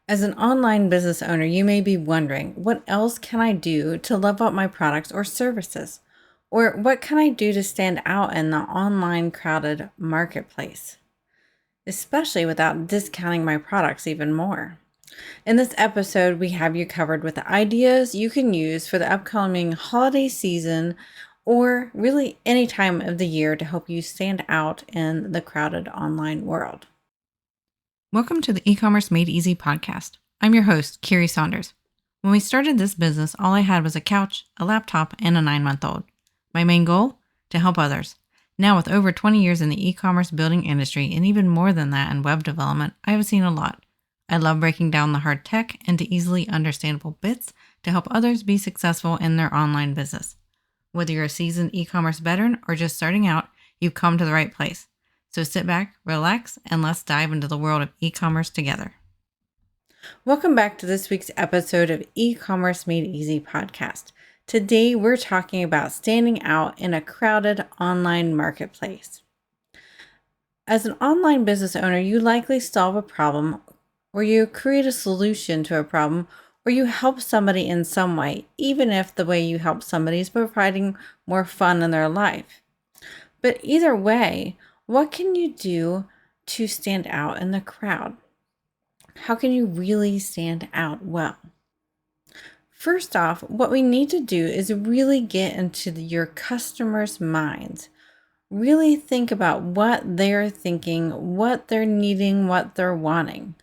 As an online business owner, you may be wondering, what else can I do to level up my products or services? Or what can I do to stand out in the online crowded marketplace, especially without discounting my products even more? In this episode, we have you covered with the ideas you can use for the upcoming holiday season or really any time of the year to help you stand out in the crowded online world. Welcome to the E-commerce Made Easy podcast. I'm your host, Kiri Saunders. When we started this business, all I had was a couch, a laptop, and a 9-month-old. My main goal? To help others. Now, with over 20 years in the e-commerce building industry and even more than that in web development, I have seen a lot. I love breaking down the hard tech into easily understandable bits to help others be successful in their online business. Whether you're a seasoned e-commerce veteran or just starting out, you've come to the right place. So sit back, relax, and let's dive into the world of e-commerce together. Welcome back to this week's episode of E-commerce Made Easy podcast. Today, we're talking about standing out in a crowded online marketplace. As an online business owner, you likely solve a problem, or you create a solution to a problem, or you help somebody in some way, even if the way you help somebody is providing more fun in their life. But either way, what can you do to stand out in the crowd? How can you really stand out well? First off, what we need to do is really get into your customers' minds. Really think about what they're thinking, what they're needing, what they're wanting.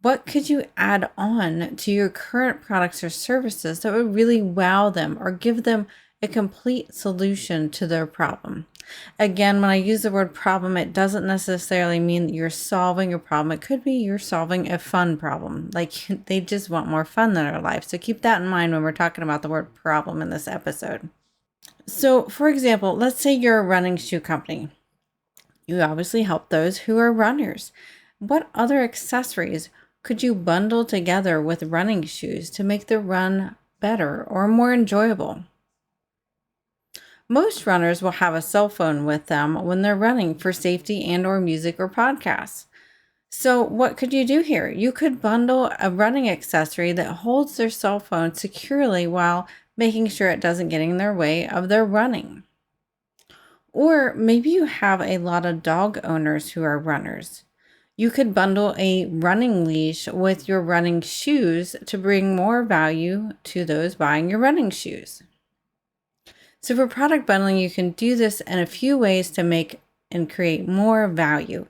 What could you add on to your current products or services that would really wow them or give them a complete solution to their problem? Again, when I use the word problem, it doesn't necessarily mean that you're solving a problem. It could be you're solving a fun problem. Like they just want more fun in their life. So keep that in mind when we're talking about the word problem in this episode. So for example, let's say you're a running shoe company. You obviously help those who are runners. What other accessories could you bundle together with running shoes to make the run better or more enjoyable? Most runners will have a cell phone with them when they're running for safety and or music or podcasts. So what could you do here? You could bundle a running accessory that holds their cell phone securely while making sure it doesn't get in their way of their running. Or maybe you have a lot of dog owners who are runners. You could bundle a running leash with your running shoes to bring more value to those buying your running shoes. So for product bundling, you can do this in a few ways to make and create more value.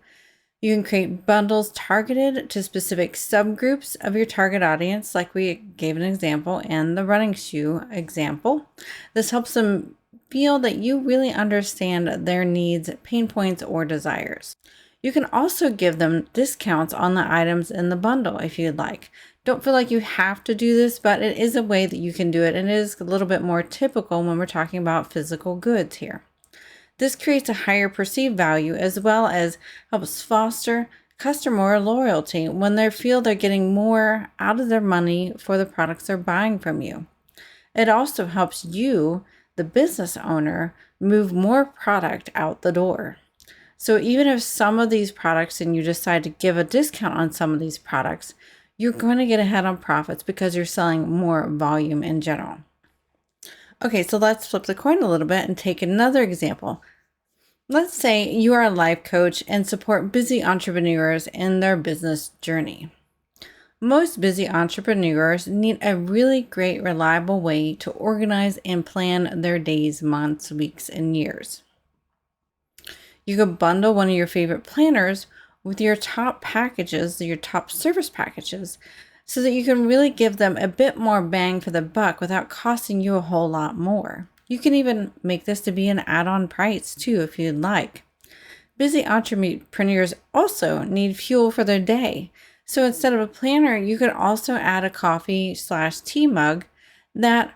You can create bundles targeted to specific subgroups of your target audience, like we gave an example in the running shoe example. This helps them feel that you really understand their needs, pain points, or desires. You can also give them discounts on the items in the bundle if you'd like. Don't feel like you have to do this, but it is a way that you can do it, and it is a little bit more typical when we're talking about physical goods here. This creates a higher perceived value as well as helps foster customer loyalty when they feel they're getting more out of their money for the products they're buying from you. It also helps you, the business owner, move more product out the door. So even if some of these products and you decide to give a discount on some of these products, you're going to get ahead on profits because you're selling more volume in general. Okay, so let's flip the coin a little bit and take another example. Let's say you are a life coach and support busy entrepreneurs in their business journey. Most busy entrepreneurs need a really great, reliable way to organize and plan their days, months, weeks, and years. You could bundle one of your favorite planners with your top packages, your top service packages, so that you can really give them a bit more bang for the buck without costing you a whole lot more. You can even make this to be an add-on price too if you'd like. Busy entrepreneurs also need fuel for their day. So instead of a planner, you could also add a coffee/tea mug that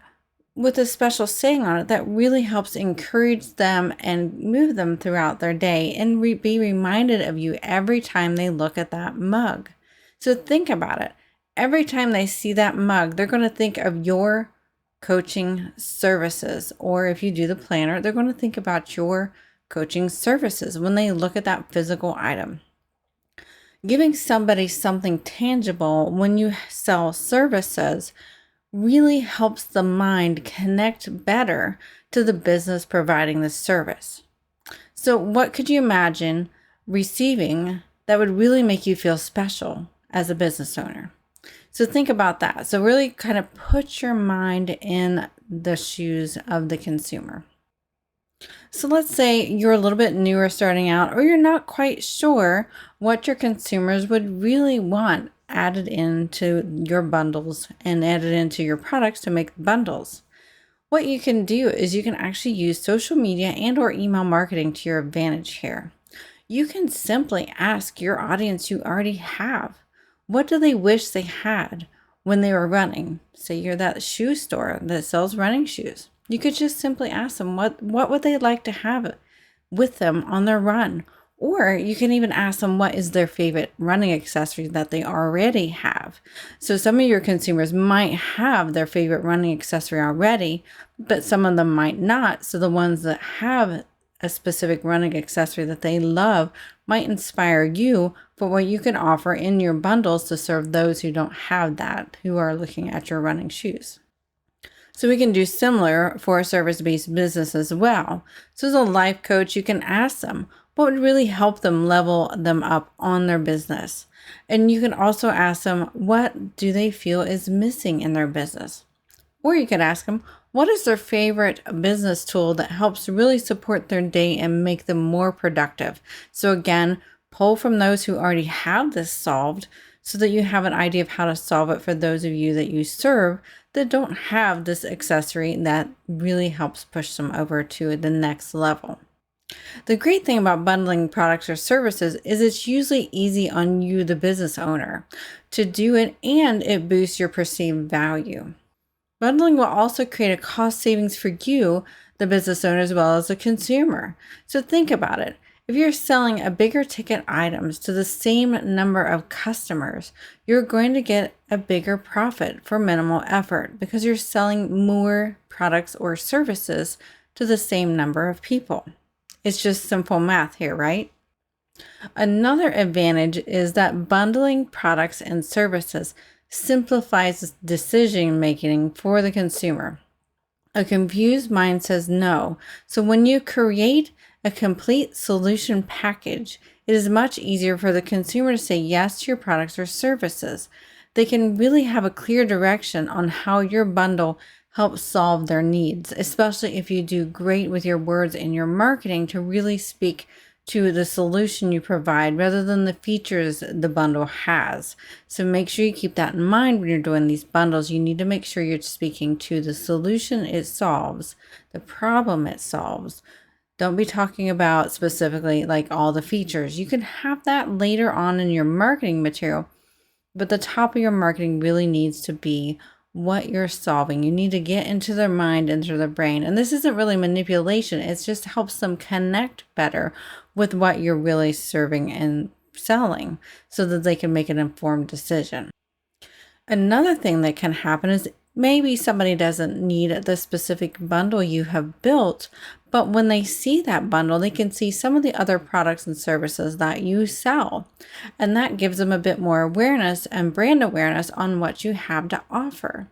with a special saying on it that really helps encourage them and move them throughout their day and be reminded of you every time they look at that mug. So think about it. Every time they see that mug, they're going to think of your coaching services. Or if you do the planner, they're going to think about your coaching services when they look at that physical item. Giving somebody something tangible when you sell services really helps the mind connect better to the business providing the service. So, what could you imagine receiving that would really make you feel special as a business owner? So, think about that. So, really kind of put your mind in the shoes of the consumer. So, let's say you're a little bit newer starting out, or you're not quite sure what your consumers would really want added into your bundles and added into your products to make bundles. What you can do is you can actually use social media and or email marketing to your advantage here. You can simply ask your audience you already have, what do they wish they had when they were running? Say you're that shoe store that sells running shoes. You could just simply ask them what would they like to have with them on their run? Or you can even ask them what is their favorite running accessory that they already have. So some of your consumers might have their favorite running accessory already, but some of them might not. So the ones that have a specific running accessory that they love might inspire you for what you can offer in your bundles to serve those who don't have that, who are looking at your running shoes. So we can do similar for a service-based business as well. So as a life coach, you can ask them what would really help them level them up on their business. And you can also ask them, what do they feel is missing in their business? Or you could ask them, what is their favorite business tool that helps really support their day and make them more productive? So again, pull from those who already have this solved so that you have an idea of how to solve it for those of you that you serve that don't have this accessory that really helps push them over to the next level. The great thing about bundling products or services is it's usually easy on you, the business owner, to do it, and it boosts your perceived value. Bundling will also create a cost savings for you, the business owner, as well as the consumer. So think about it. If you're selling a bigger ticket items to the same number of customers, you're going to get a bigger profit for minimal effort because you're selling more products or services to the same number of people. It's just simple math here, right? Another advantage is that bundling products and services simplifies decision making for the consumer. A confused mind says no. So when you create a complete solution package, it is much easier for the consumer to say yes to your products or services. They can really have a clear direction on how your bundle helps solve their needs, especially if you do great with your words and your marketing to really speak to the solution you provide rather than the features the bundle has. So make sure you keep that in mind when you're doing these bundles. You need to make sure you're speaking to the solution it solves, the problem it solves. Don't be talking about specifically like all the features. You can have that later on in your marketing material, but the top of your marketing really needs to be what you're solving. You need to get into their mind, into their brain. And this isn't really manipulation. It just helps them connect better with what you're really serving and selling so that they can make an informed decision. Another thing that can happen is maybe somebody doesn't need the specific bundle you have built, but when they see that bundle, they can see some of the other products and services that you sell. And that gives them a bit more awareness and brand awareness on what you have to offer.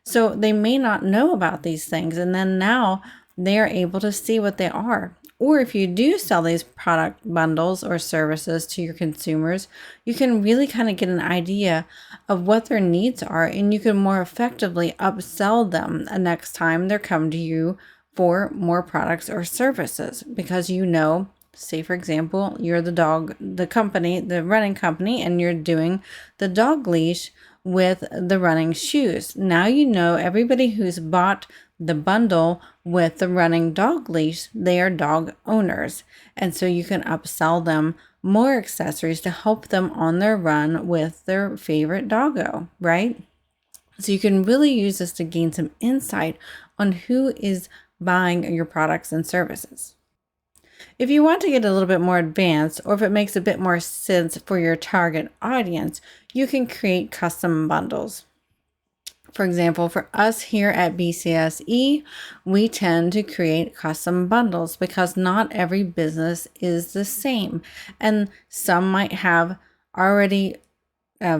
So they may not know about these things, and then now they are able to see what they are. Or if you do sell these product bundles or services to your consumers, you can really kind of get an idea of what their needs are, and you can more effectively upsell them the next time they come to you for more products or services because you know, say for example, you're the running company, and you're doing the dog leash with the running shoes. Now you know everybody who's bought the bundle with the running dog leash, they are dog owners. And so you can upsell them more accessories to help them on their run with their favorite doggo, right? So you can really use this to gain some insight on who is buying your products and services. If you want to get a little bit more advanced, or if it makes a bit more sense for your target audience, you can create custom bundles. For example, for us here at BCSE, we tend to create custom bundles because not every business is the same. And some might have already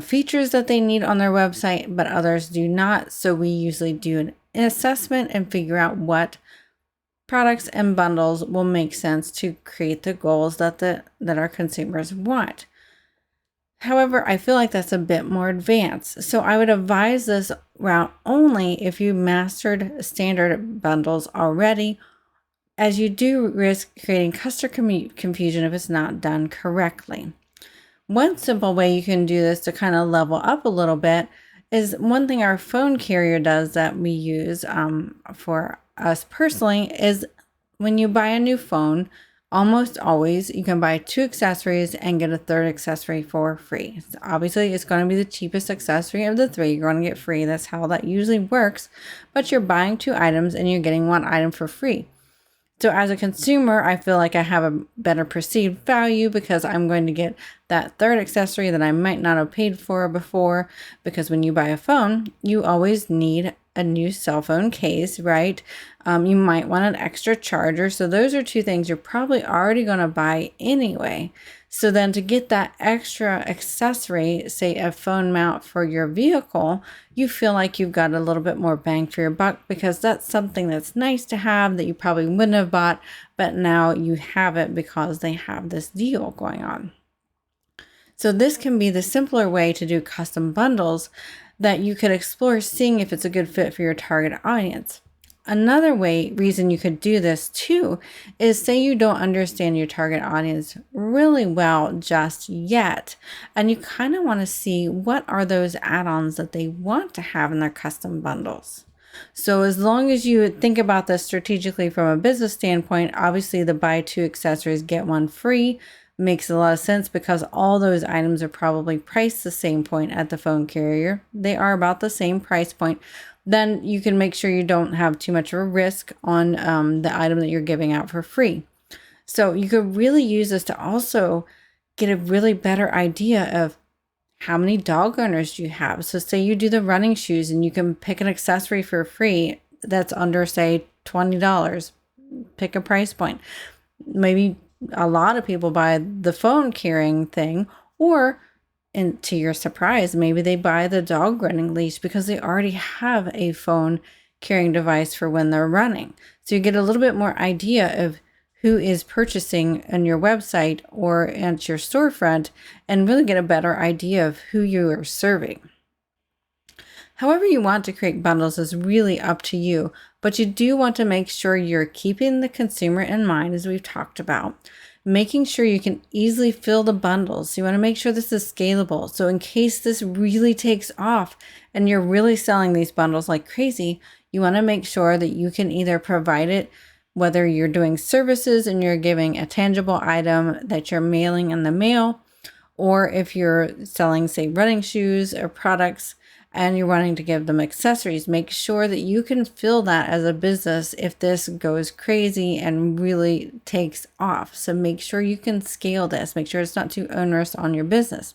features that they need on their website, but others do not. So we usually do an assessment and figure out what products and bundles will make sense to create the goals that our consumers want. However, I feel like that's a bit more advanced. So I would advise this route only if you mastered standard bundles already, as you do risk creating customer confusion if it's not done correctly. One simple way you can do this to kind of level up a little bit is one thing our phone carrier does that we use for us personally is when you buy a new phone, almost always you can buy 2 accessories and get a 3rd accessory for free. So obviously, it's going to be the cheapest accessory of the 3 you're going to get free. That's how that usually works. But you're buying 2 items and you're getting 1 item for free. So as a consumer, I feel like I have a better perceived value because I'm going to get that 3rd accessory that I might not have paid for before. Because when you buy a phone, you always need a new cell phone case, right? You might want an extra charger. So those are 2 things you're probably already going to buy anyway. So then to get that extra accessory, say a phone mount for your vehicle, you feel like you've got a little bit more bang for your buck because that's something that's nice to have that you probably wouldn't have bought, but now you have it because they have this deal going on. So this can be the simpler way to do custom bundles that you could explore, seeing if it's a good fit for your target audience. Another reason you could do this too is say you don't understand your target audience really well just yet, and you kind of want to see what are those add-ons that they want to have in their custom bundles. So as long as you think about this strategically from a business standpoint, obviously the buy 2 accessories, get 1 free makes a lot of sense because all those items are probably priced the same point at the phone carrier. They are about the same price point. Then you can make sure you don't have too much of a risk on the item that you're giving out for free. So you could really use this to also get a really better idea of how many dog owners do you have. So say you do the running shoes and you can pick an accessory for free that's under, say, $20. Pick a price point. Maybe a lot of people buy the phone carrying thing, or, and to your surprise, maybe they buy the dog running leash because they already have a phone carrying device for when they're running. So you get a little bit more idea of who is purchasing on your website or at your storefront and really get a better idea of who you are serving. However you want to create bundles is really up to you, but you do want to make sure you're keeping the consumer in mind, as we've talked about, making sure you can easily fill the bundles. So you want to make sure this is scalable. So in case this really takes off and you're really selling these bundles like crazy, you want to make sure that you can either provide it, whether you're doing services and you're giving a tangible item that you're mailing in the mail, or if you're selling, say, running shoes or products, and you're wanting to give them accessories, make sure that you can fill that as a business if this goes crazy and really takes off. So make sure you can scale this. Make sure it's not too onerous on your business.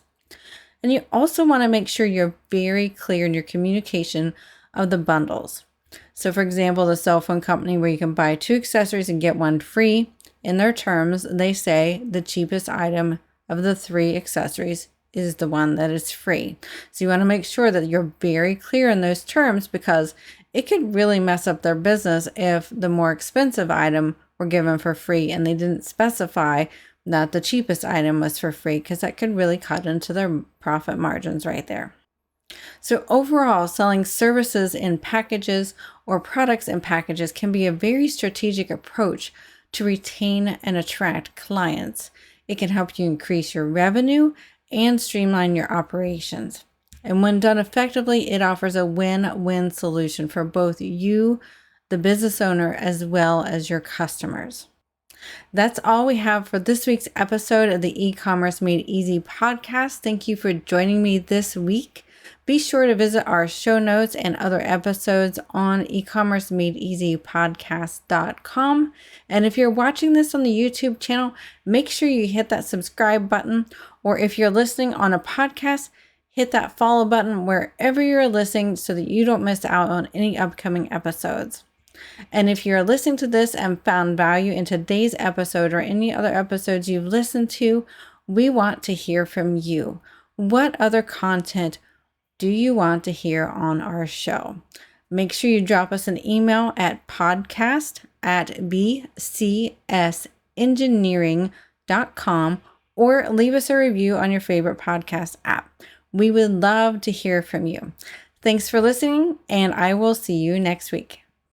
And you also want to make sure you're very clear in your communication of the bundles. So for example, the cell phone company where you can buy 2 accessories and get 1 free, in their terms, they say the cheapest item of the 3 accessories is the one that is free. So you want to make sure that you're very clear in those terms because it could really mess up their business if the more expensive item were given for free and they didn't specify that the cheapest item was for free, because that could really cut into their profit margins right there. So overall, selling services in packages or products in packages can be a very strategic approach to retain and attract clients. It can help you increase your revenue and streamline your operations. And when done effectively, it offers a win-win solution for both you, the business owner, as well as your customers. That's all we have for this week's episode of the E-commerce Made Easy podcast. Thank you for joining me this week. Be sure to visit our show notes and other episodes on ecommercemadeeasypodcast.com. And if you're watching this on the YouTube channel, make sure you hit that subscribe button. Or if you're listening on a podcast, hit that follow button wherever you're listening so that you don't miss out on any upcoming episodes. And if you're listening to this and found value in today's episode or any other episodes you've listened to, We want to hear from you. What other content do you want to hear on our show? Make sure you drop us an email at podcast@bcsengineering.com or leave us a review on your favorite podcast app. We would love to hear from you. Thanks for listening, and I will see you next week.